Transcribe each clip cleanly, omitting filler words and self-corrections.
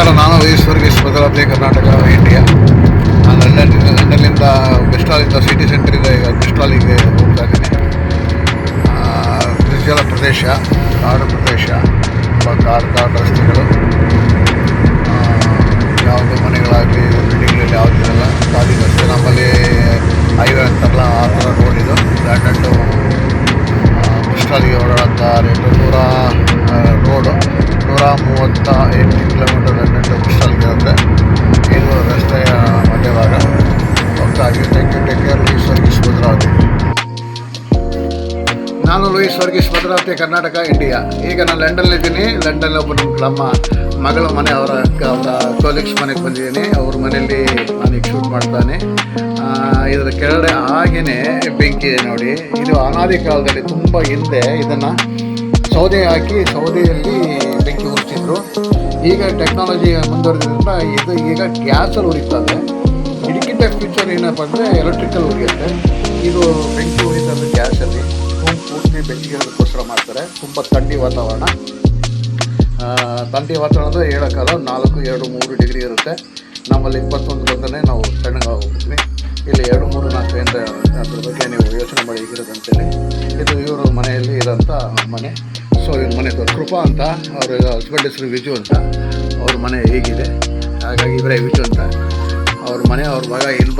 ನಮಸ್ಕಾರ. ನಾನು ಈಶ್ವರ್ಗೀಸ್ ಭದ್ರಾವತಿ, ಕರ್ನಾಟಕ, ಇಂಡಿಯಾ. ನಾನು ಲಂಡನ್ನಿಂದ ಬ್ರಿಸ್ಟಾಲಿಂದ ಸಿಟಿ ಸೆಂಟ್ರಿಂದ ಈಗ ಬ್ರಿಸ್ಟಾಲಿಗೆ ಹೋಗ್ತಾ ಇದ್ದೀನಿ. ನಿರ್ಜಲ ಪ್ರದೇಶ, ಕಾಡು ಪ್ರದೇಶ, ತುಂಬ ಕಾಡು ರಸ್ತೆಗಳು, ಯಾವುದೇ ಮನೆಗಳಾಗಲಿ ಬಿಲ್ಡಿಂಗ್ಗಳಲ್ಲಿ ಯಾವುದಿರಲ್ಲ, ಖಾಲಿ ರಸ್ತೆ. ನಮ್ಮಲ್ಲಿ ಹೈವೇ ಅಂತಾರಲ್ಲ ಆ ಥರ ರೋಡ್ ಇದು. ಲಂಡನ್ ಟು ಬ್ರಿಸ್ಟಾಲಿಗೆ ಓಡಾಡೋಂಥ ರೋಡು 138 ಕಿಲೋಮೀಟರ್ ಲಂಡನ್ ಟು ಬ್ರಿಸ್ಟಾಲ್ಗೆ ಇರುತ್ತೆ. ಇದು ರಸ್ತೆಯ ಮಧ್ಯಭಾಗ. ಹೋಗ್ತಾ ಇದ್ದೀವಿ. Thank you. Take care. Louis Varghese Bhadravathi. ನಾನು ಲೂಯಿಸ್ ವರ್ಗೀಸ್ ಭದ್ರಾವತಿ, ಕರ್ನಾಟಕ, ಇಂಡಿಯಾ. ಈಗ ನಾನು ಲಂಡನ್ನಲ್ಲಿದ್ದೀನಿ. ಲಂಡನ್ ಒಬ್ಬ ನಮ್ಮ ಮಗಳ ಮನೆ, ಅವರ ಕೊಲೀಗ್ಸ್ ಮನೆಗೆ ಬಂದಿದ್ದೀನಿ. ಅವ್ರ ಮನೆಯಲ್ಲಿ ನಾನೀಗ ಶೂಟ್ ಮಾಡ್ತಾನೆ. ಇದರ ಕೆಳಗಡೆ ಹಾಗೆಯೇ ಬೆಂಕಿ ಇದೆ ನೋಡಿ. ಇದು ಅನಾದಿ ಕಾಲದಲ್ಲಿ ತುಂಬ ಹಿಂದೆ ಇದನ್ನು ಸೌದೆ ಹಾಕಿ ಸೌದೆಯಲ್ಲಿ ಬೆಂಕಿ ಉರಿಸಿದ್ರು. ಈಗ ಟೆಕ್ನಾಲಜಿ ಮುಂದುವರೆದ್ರಿಂದ ಇದು ಈಗ ಗ್ಯಾಸಲ್ಲಿ ಉರಿತದೆ. ಇದಕ್ಕಿಂತ ಫ್ಯೂಚರ್ ಏನಪ್ಪ ಅಂದರೆ ಎಲೆಕ್ಟ್ರಿಕಲ್ ಉರಿಯುತ್ತೆ. ಇದು ಬೆಂಕಿ ಉರಿತದೆ ಗ್ಯಾಸಲ್ಲಿ. ಪೂರ್ತಿ ಬೆಂಕಿಗೋಸ್ಕರ ಮಾಡ್ತಾರೆ. ತುಂಬ ಥಂಡಿ ವಾತಾವರಣ ಅಂದರೆ ಹೇಳೋಕ್ಕಲ್ಲ. 4, 2, 3 ಡಿಗ್ರಿ ಇರುತ್ತೆ. ನಮ್ಮಲ್ಲಿ 21 ಬಂದರೆ ನಾವು ತಣ್ಣಗಾಗೋಗ್ಬಿಡ್ತೀವಿ. ಇಲ್ಲಿ 2, 3, 4 ಅಂದರೆ ಅದ್ರ ಬಗ್ಗೆ ನೀವು ಯೋಚನೆ ಮಾಡಿ ಹೇಗಿರೋದಂತೇಳಿ. ಇದು ಇವರು ಮನೆಯಲ್ಲಿ ಇರೋಂಥ ಮನೆ. ಸೊ ಇವ್ರ ಮನೆ ಕೃಪಾ ಅಂತ, ಅವ್ರ ಹಸ್ಬೆಂಡ್ ಹೆಸರು ವಿಜು ಅಂತ. ಅವ್ರ ಮನೆ ಹೇಗಿದೆ, ಹಾಗಾಗಿ ಇವರೇ ವಿಜು ಅಂತ ಅವ್ರ ಮನೆ. ಅವ್ರ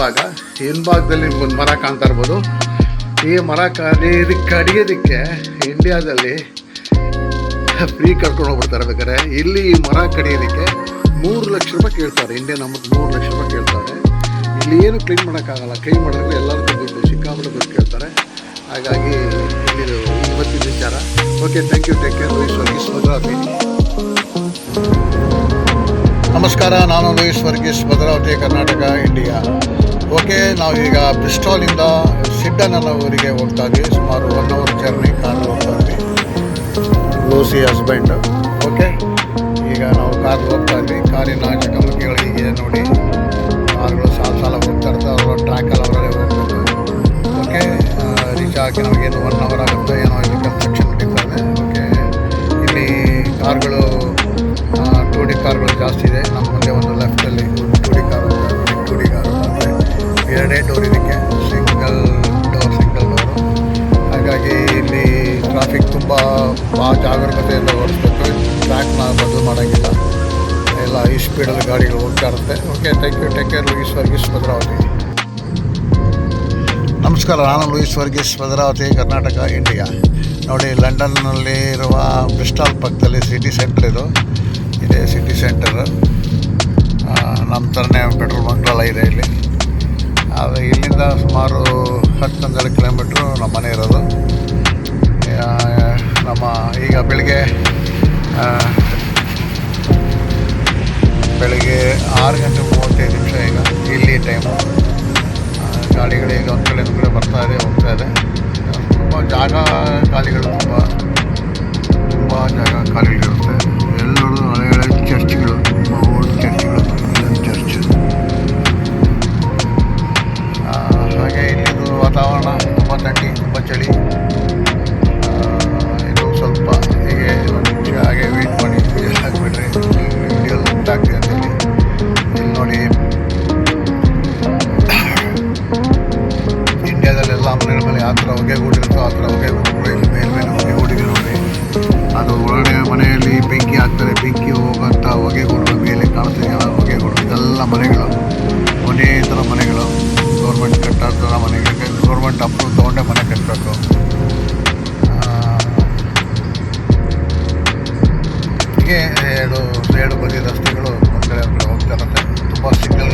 ಭಾಗ ಹಿಂಭಾಗದಲ್ಲಿ ಒಂದು ಮರ ಕಾಣ್ತಾ ಇರ್ಬೋದು. ಈ ಮರ ಕಡಿಯೋದಕ್ಕೆ ಇಂಡಿಯಾದಲ್ಲಿ ಫ್ರೀ ಕರ್ಕೊಂಡು ಹೋಗ್ಬಿಡ್ತಾರೆ. ಬೇಕಾದ್ರೆ ಇಲ್ಲಿ ಈ ಮರ ಕಡಿಯೋದಕ್ಕೆ 3 ಲಕ್ಷ ರೂಪಾಯಿ ಕೇಳ್ತಾರೆ. ಇಂಡಿಯನ್ ಅಮೌಂಟ್ 3 ಲಕ್ಷ ರೂಪಾಯಿ ಕೇಳ್ತಾರೆ. ಇಲ್ಲಿ ಏನು ಕ್ಲೀನ್ ಮಾಡೋಕ್ಕಾಗಲ್ಲ. ಕ್ಲೀನ್ ಮಾಡಿದ್ರೆ ಎಲ್ಲರಿಗೂ ದುಡ್ಡು, ಸಿಕ್ಕಾಬಿಟ್ಟು ದುಡ್ಡು ಕೇಳ್ತಾರೆ. ಹಾಗಾಗಿ ಇಲ್ಲಿ ಇವತ್ತಿನ ವಿಚಾರ. Okay, thank you. Take care. Louis Varghese Bhadravathi. ನಮಸ್ಕಾರ. ನಾನು Louis Varghese Bhadravathi, Karnataka, India. Okay, ನಾವೀಗ ಬ್ರಿಸ್ಟಾಲಿಂದ ಸಿಡ್ಡನ್ ಅನ್ನೋ ಊರಿಗೆ ಹೋಗ್ತಾ ಇದ್ವಿ. ಸುಮಾರು 1 ಅವರ್ ಜರ್ನಿ ಕಾರಲ್ಲಿ ಹೋಗ್ತಾ ಇದ್ವಿ. Lucy husband. ಓಕೆ, ಈಗ ನಾವು ಕಾರ್ ಹೋಗ್ತಾ ಇದ್ವಿ. ಕಾರಿನ ಚಕಮಕಿಗಳು ಹೀಗಿದೆ ನೋಡಿ. ಕಾರ್ಗಳು ಸಾಲ ಹೋಗ್ತಾ ಇರ್ತಾರೆ. ಅವರ ಟ್ರ್ಯಾಕಲ್ಲಿ ಅವರಲ್ಲೇ ಹೋಗ್ಬೋದು. ಓಕೆ, ರೀಚ್ ಆಗಿ ನಮಗೇನು 1 ಅವರ್ ಆಗುತ್ತೆ. ಏನೋ ಇಲ್ಲಿ ಕನ್ಸ್ಟ್ರಕ್ಷನ್ ನಡೀತದೆ. ಓಕೆ, ಇಲ್ಲಿ ಕಾರ್ಗಳು 2D ಕಾರ್ಗಳು ಜಾಸ್ತಿ ಇದೆ. ನಮ್ಮ ಮುಂದೆ ಒಂದು ಲೆಫ್ಟಲ್ಲಿ 2D ಕಾರು, 2D ಕಾರು. ಎರಡೇ ಡೋರ್ ಇದಕ್ಕೆ, ಸಿಂಗಲ್ ಡೋರು. ಹಾಗಾಗಿ ಇಲ್ಲಿ ಟ್ರಾಫಿಕ್ ತುಂಬ ಜಾಗರೂಕತೆಯಿಂದ ಓಡಿಸ್ಬೇಕು. ಟ್ರ್ಯಾಕ್ನ ಬದಲು ಮಾಡೋಂಗಿಲ್ಲ. ಎಲ್ಲ ಈ ಸ್ಪೀಡಲ್ಲಿ ಗಾಡಿಗಳು ಹೋಗ್ತಾ ಇರುತ್ತೆ. Okay, thank you. Take care. Louis Varghese Bhadravathi. ನಮಸ್ಕಾರ. ನಾನು ಲೂಯಿಸ್ ವರ್ಗೀಸ್ ಭದ್ರಾವತಿ, ಕರ್ನಾಟಕ, ಇಂಡಿಯಾ. ನೋಡಿ, ಲಂಡನ್ನಲ್ಲಿ ಇರುವ ಬ್ರಿಸ್ಟಾಲ್ ಪಕ್ಕದಲ್ಲಿ ಸಿಟಿ ಸೆಂಟರ್ ಇದು. ಇದೇ ಸಿಟಿ ಸೆಂಟರ್. ನಮ್ಮ ಥರನೇ ಪೆಟ್ರೋಲ್ ಬಂಕ್ಗಳೆಲ್ಲ ಇದೆ ಇಲ್ಲಿ. ಆದರೆ ಇಲ್ಲಿಂದ ಸುಮಾರು 10-12 ಕಿಲೋಮೀಟ್ರು ನಮ್ಮ ಮನೆ ಇರೋದು. ನಮ್ಮ ಈಗ ಬೆಳಿಗ್ಗೆ 6:35 ಈಗ ಇಲ್ಲಿ ಟೈಮು. ಗಾಡಿಗಳು ಈಗ ಒಂದು ಕಡೆ ಬರ್ತಾ ಇದೆ, ಹೋಗ್ತಾ ಇದೆ. ತುಂಬ ಜಾಗ ಖಾಲಿಗಳು, ತುಂಬ ಜಾಗ ಖಾಲಿಗಳಿರುತ್ತೆ. ಎಲ್ಲರೂ ಹಳೆ ಚರ್ಚ್ಗಳು, ಓಲ್ಡ್ ಚರ್ಚ್ಗಳು, ಚರ್ಚ್. ಹಾಗೆ ಇಲ್ಲಿದು ವಾತಾವರಣ ತುಂಬ ಥಂಡಿ, ತುಂಬ ಚಳಿ. ಇದು ಸ್ವಲ್ಪ ಹೀಗೆ ಒಂದು ನಿಮಿಷ ಹಾಗೆ ವೆಯ್ಟ್ ಮಾಡಿ ಹಾಕಿಬಿಟ್ರೆ ವಿಡಿಯೋ ಆಗ್ತಿದೆ ಅಂತೇಳಿ. ಇಲ್ಲಿ ನೋಡಿ, ಇಂಡಿಯಾದಲ್ಲೆಲ್ಲ ಮನೆಗಳ ಮೇಲೆ ಆ ಥರ ಹೊಗೆ ಗೂಡಿರುತ್ತೋ ಆ ಥರ ಹೊಗೆ ಗೂಡುಗಳು ಇಲ್ಲಿ ಮೇಲೆ ಹೊಗೆ ಗೂಡಿಗೆ ನೋಡಿ. ಅದು ಒಳಗಡೆ ಮನೆಯಲ್ಲಿ ಬೆಂಕಿ ಹಾಕ್ತಾರೆ. ಬೆಂಕಿ ಹೋಗೋಂಥ ಹೊಗೆ ಗೂಡುಗಳ ಮೇಲೆ ಕಾಣ್ತೀವಿ. ಹೊಗೆ ಗೂಡು ಇದೆಲ್ಲ ಮನೆಗಳು, ಒಂದೇ ಥರ ಮನೆಗಳು. ಗೌರ್ಮೆಂಟ್ ಕಟ್ಟೋ ಮನೆಗಳಿಗೆ ಗೌರ್ಮೆಂಟ್ ಅಪ್ರೂವ್ ತೊಗೊಂಡೆ ಮನೆ ಕಟ್ಟಬೇಕು. ಹೀಗೆ ಎರಡು ಬದಿ ರಸ್ತೆಗಳು ಒಂದು ಕಡೆ ಹೋಗ್ತಾ ಇರುತ್ತೆ. ತುಂಬ ಸಿಗ್ನಲ್